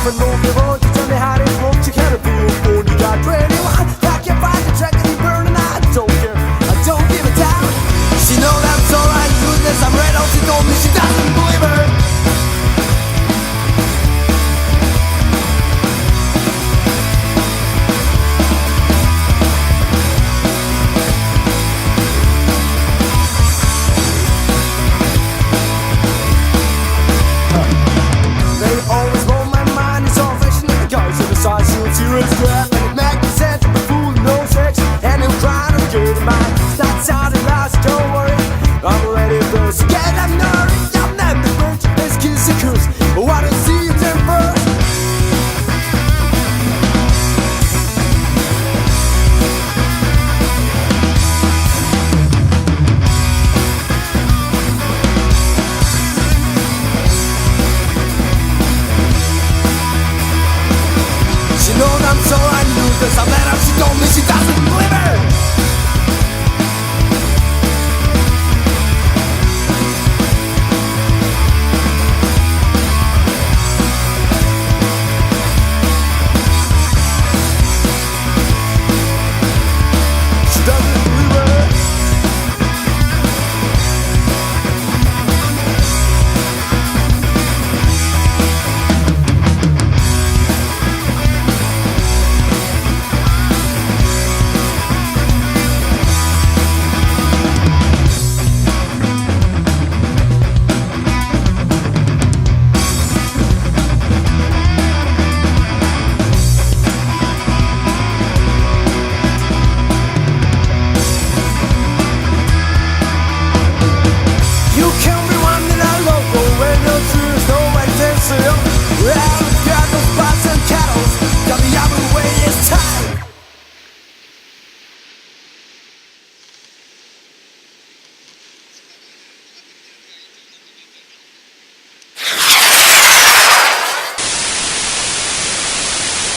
Never know me won't you tell me how it won't you can prove only got 21 I can't find the track and you burning I don't care I don't give a damn She know that's alright goodness I'm red she told me she doesn't believe her Serious crap and it make me sad to be fool no sex and I'm trying to get in mind it's not sounding lost don't worry I'm ready to burst again I'm nervous I'm not the bird let's kiss the curse I wanna see you turn first She knows I'm so unusual, I'm